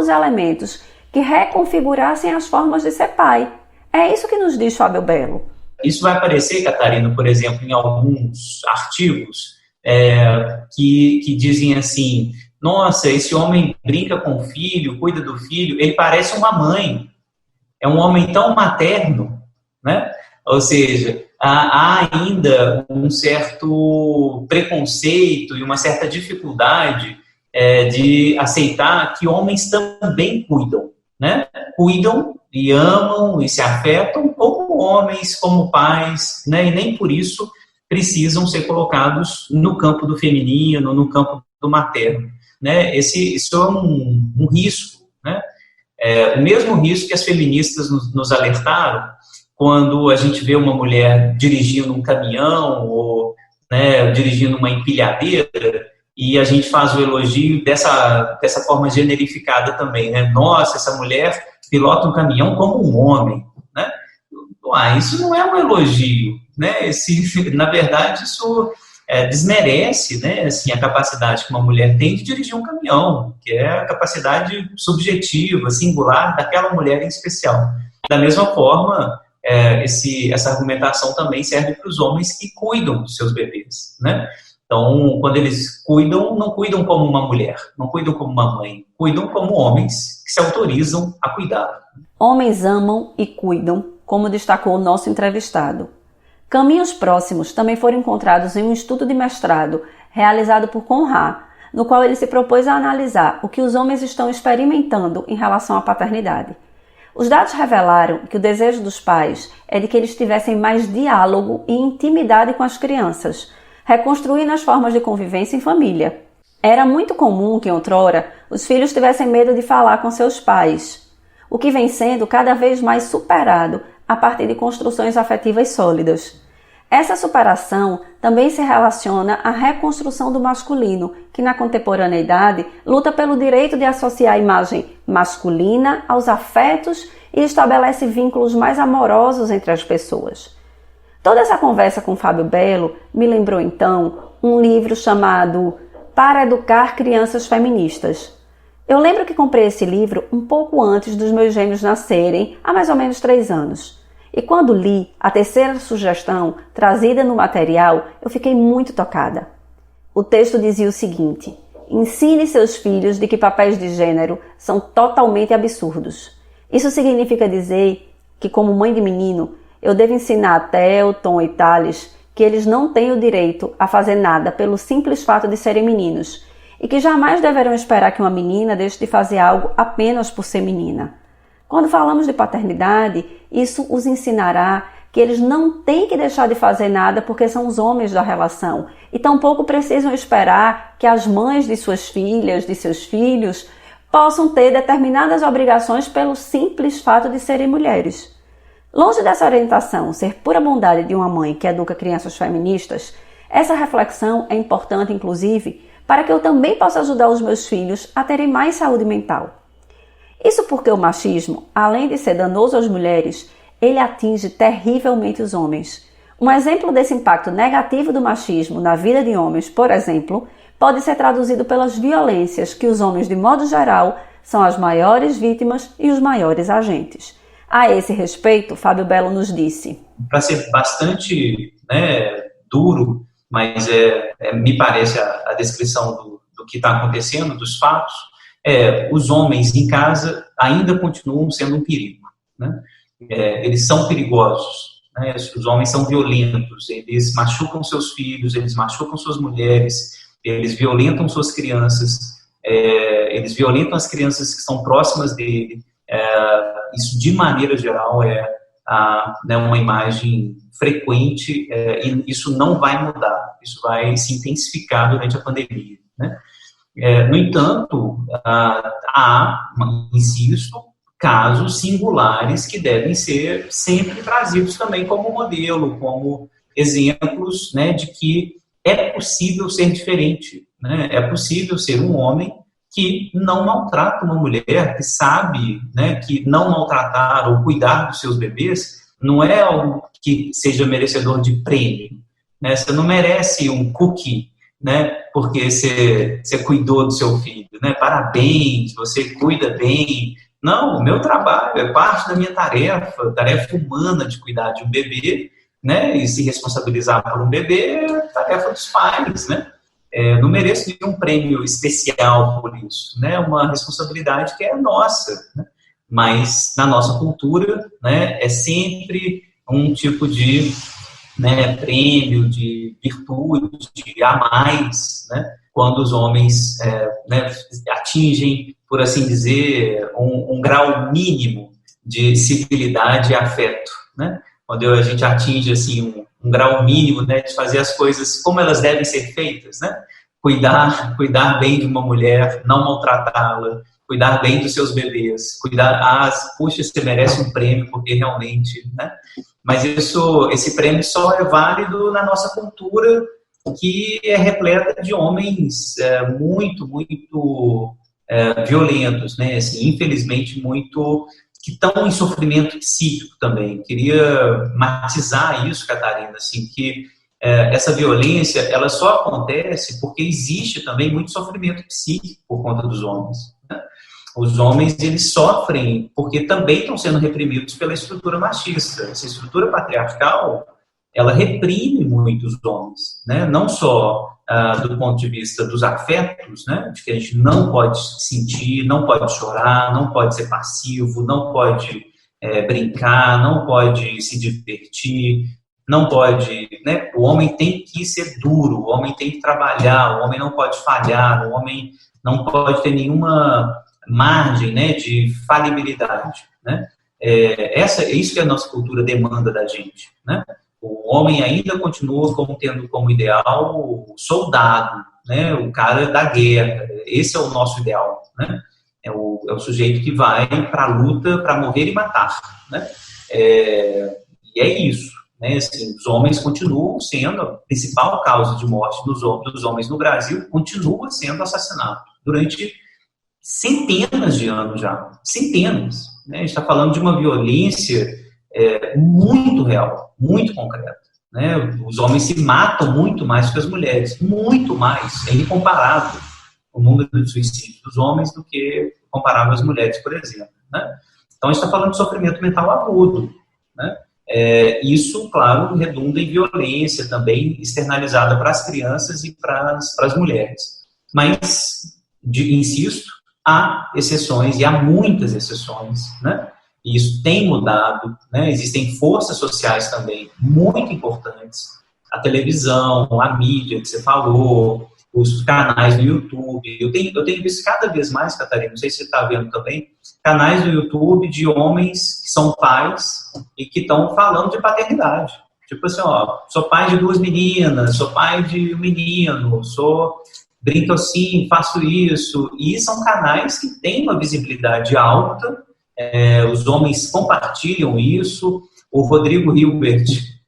os elementos que reconfigurassem as formas de ser pai. É isso que nos diz Fábio Belo. Isso vai aparecer, Catarina, por exemplo, em alguns artigos que dizem assim: nossa, esse homem brinca com o filho, cuida do filho, ele parece uma mãe, é um homem tão materno, né? Ou seja, há ainda um certo preconceito e uma certa dificuldade de aceitar que homens também cuidam, né? Cuidam e amam e se afetam como homens, como pais, né? E nem por isso precisam ser colocados no campo do feminino, no campo do materno, né? Isso é um risco, né? O mesmo risco que as feministas nos alertaram quando a gente vê uma mulher dirigindo um caminhão ou, né, dirigindo uma empilhadeira, e a gente faz o elogio dessa forma generificada também, né? Nossa, essa mulher pilota um caminhão como um homem, né? Isso não é um elogio, né? Na verdade, isso desmerece, né, assim, a capacidade que uma mulher tem de dirigir um caminhão, que é a capacidade subjetiva, singular daquela mulher em especial. Da mesma forma, essa argumentação também serve para os homens que cuidam dos seus bebês, né? Então, quando eles cuidam, não cuidam como uma mulher, não cuidam como uma mãe, cuidam como homens que se autorizam a cuidar. Homens amam e cuidam, como destacou o nosso entrevistado. Caminhos próximos também foram encontrados em um estudo de mestrado realizado por Conrad, no qual ele se propôs a analisar o que os homens estão experimentando em relação à paternidade. Os dados revelaram que o desejo dos pais é de que eles tivessem mais diálogo e intimidade com as crianças, reconstruindo as formas de convivência em família. Era muito comum que, outrora, os filhos tivessem medo de falar com seus pais, o que vem sendo cada vez mais superado a partir de construções afetivas sólidas. Essa superação também se relaciona à reconstrução do masculino, que na contemporaneidade luta pelo direito de associar a imagem masculina aos afetos e estabelece vínculos mais amorosos entre as pessoas. Toda essa conversa com Fábio Belo me lembrou então um livro chamado Para Educar Crianças Feministas. Eu lembro que comprei esse livro um pouco antes dos meus gêmeos nascerem, há mais ou menos 3 anos. E quando li a terceira sugestão trazida no material, eu fiquei muito tocada. O texto dizia o seguinte: ensine seus filhos de que papéis de gênero são totalmente absurdos. Isso significa dizer que, como mãe de menino, eu devo ensinar a Theo, Tom e Thales que eles não têm o direito a fazer nada pelo simples fato de serem meninos e que jamais deverão esperar que uma menina deixe de fazer algo apenas por ser menina. Quando falamos de paternidade, isso os ensinará que eles não têm que deixar de fazer nada porque são os homens da relação e tampouco precisam esperar que as mães de suas filhas, de seus filhos, possam ter determinadas obrigações pelo simples fato de serem mulheres. Longe dessa orientação ser pura bondade de uma mãe que educa crianças feministas, essa reflexão é importante, inclusive, para que eu também possa ajudar os meus filhos a terem mais saúde mental. Isso porque o machismo, além de ser danoso às mulheres, ele atinge terrivelmente os homens. Um exemplo desse impacto negativo do machismo na vida de homens, por exemplo, pode ser traduzido pelas violências que os homens, de modo geral, são as maiores vítimas e os maiores agentes. A esse respeito, Fábio Belo nos disse: para ser bastante duro, mas me parece a descrição do que está acontecendo, dos fatos, os homens em casa ainda continuam sendo um perigo, né? Eles são perigosos, né? Os homens são violentos, eles machucam seus filhos, eles machucam suas mulheres, eles violentam suas crianças, eles violentam as crianças que estão próximas dele. Isso, de maneira geral, uma imagem frequente, e isso não vai mudar, isso vai se intensificar durante a pandemia, né? No entanto, insisto, casos singulares que devem ser sempre trazidos também como modelo, como exemplos, né, de que é possível ser diferente, né? É possível ser um homem que não maltrata uma mulher, que sabe, né, que não maltratar ou cuidar dos seus bebês não é algo que seja merecedor de prêmio, né? Você não merece um cookie né? Porque você cuidou do seu filho, né? Parabéns, você cuida bem. Não, o meu trabalho é parte da minha tarefa humana de cuidar de um bebê, né? E se responsabilizar por um bebê é tarefa dos pais, né? Não mereço nenhum prêmio especial por isso, né? Uma responsabilidade que é nossa, né? Mas na nossa cultura, né? É sempre um tipo de, né, prêmio, de virtude, de a mais, né? Quando os homens né, atingem, por assim dizer, um grau mínimo de civilidade e afeto, né? Quando a gente atinge assim um grau mínimo, né, de fazer as coisas como elas devem ser feitas, né? Cuidar bem de uma mulher, não maltratá-la, cuidar bem dos seus bebês, puxa, você merece um prêmio porque realmente, né? Mas esse prêmio só é válido na nossa cultura, que é repleta de homens muito violentos, né? Assim, infelizmente que estão em sofrimento psíquico também. Queria matizar isso, Catarina, assim, que essa violência ela só acontece porque existe também muito sofrimento psíquico por conta dos homens, né? Os homens, eles sofrem porque também estão sendo reprimidos pela estrutura machista. Essa estrutura patriarcal, ela reprime muito os homens, né? Não só do ponto de vista dos afetos, né? De que a gente não pode sentir, não pode chorar, não pode ser passivo, não pode brincar, não pode se divertir, não pode, né? O homem tem que ser duro, o homem tem que trabalhar, o homem não pode falhar, o homem não pode ter nenhuma margem, né, de falibilidade, né? Isso que a nossa cultura demanda da gente, né? O homem ainda continua tendo como ideal o soldado, né? O cara da guerra. Esse é o nosso ideal, né? É o sujeito que vai para a luta para morrer e matar, né? E é isso, né? Assim, os homens continuam sendo a principal causa de morte dos homens no Brasil, continua sendo assassinato durante centenas de anos já, centenas, né? A gente está falando de uma violência muito real, muito concreta, né? Os homens se matam muito mais que as mulheres, muito mais, é incomparável o número de suicídios dos homens do que comparável às mulheres, por exemplo, né? Então a gente está falando de sofrimento mental agudo, né? Isso, claro, redunda em violência também externalizada para as crianças e para as mulheres, mas, insisto, há exceções, e há muitas exceções, né? E isso tem mudado, né? Existem forças sociais também muito importantes. A televisão, a mídia que você falou, os canais no YouTube. Eu tenho visto cada vez mais, Catarina, não sei se você está vendo também, canais no YouTube de homens que são pais e que estão falando de paternidade. Tipo assim, sou pai de 2 meninas, sou pai de um menino, brinco assim, faço isso. E são canais que têm uma visibilidade alta, os homens compartilham isso. O Rodrigo Hilbert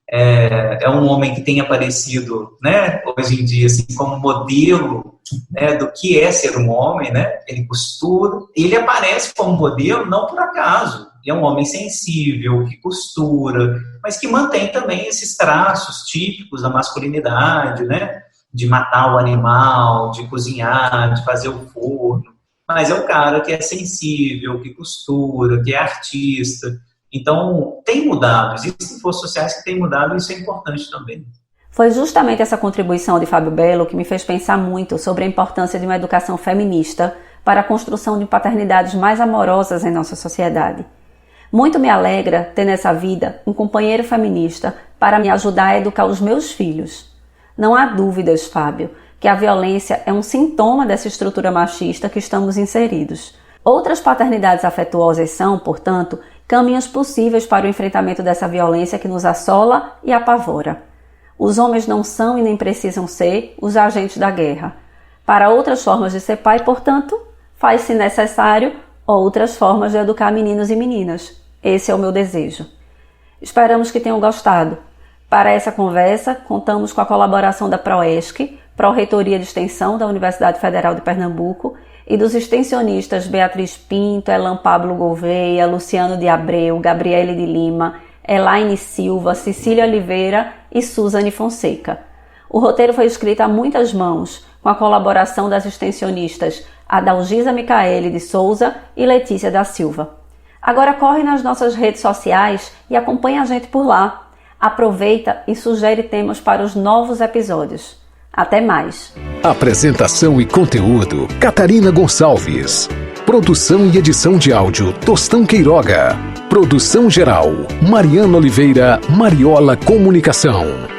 é um homem que tem aparecido, né, hoje em dia assim, como modelo, né, do que é ser um homem, né? Ele costura, ele aparece como modelo não por acaso. Ele é um homem sensível, que costura, mas que mantém também esses traços típicos da masculinidade, né? De matar o animal, de cozinhar, de fazer o forno. Mas é um cara que é sensível, que costura, que é artista. Então, tem mudado. Existem forças sociais que têm mudado e isso é importante também. Foi justamente essa contribuição de Fábio Belo que me fez pensar muito sobre a importância de uma educação feminista para a construção de paternidades mais amorosas em nossa sociedade. Muito me alegra ter nessa vida um companheiro feminista para me ajudar a educar os meus filhos. Não há dúvidas, Fábio, que a violência é um sintoma dessa estrutura machista que estamos inseridos. Outras paternidades afetuosas são, portanto, caminhos possíveis para o enfrentamento dessa violência que nos assola e apavora. Os homens não são e nem precisam ser os agentes da guerra. Para outras formas de ser pai, portanto, faz-se necessário outras formas de educar meninos e meninas. Esse é o meu desejo. Esperamos que tenham gostado. Para essa conversa, contamos com a colaboração da PROESC, Pró-Reitoria de Extensão da Universidade Federal de Pernambuco, e dos extensionistas Beatriz Pinto, Elan Pablo Gouveia, Luciano de Abreu, Gabriele de Lima, Elaine Silva, Cecília Oliveira e Suzane Fonseca. O roteiro foi escrito a muitas mãos, com a colaboração das extensionistas Adalgisa Micaele de Souza e Letícia da Silva. Agora corre nas nossas redes sociais e acompanha a gente por lá. Aproveita e sugere temas para os novos episódios. Até mais! Apresentação e conteúdo: Catarina Gonçalves. Produção e edição de áudio: Tostão Queiroga. Produção geral: Mariana Oliveira, Mariola Comunicação.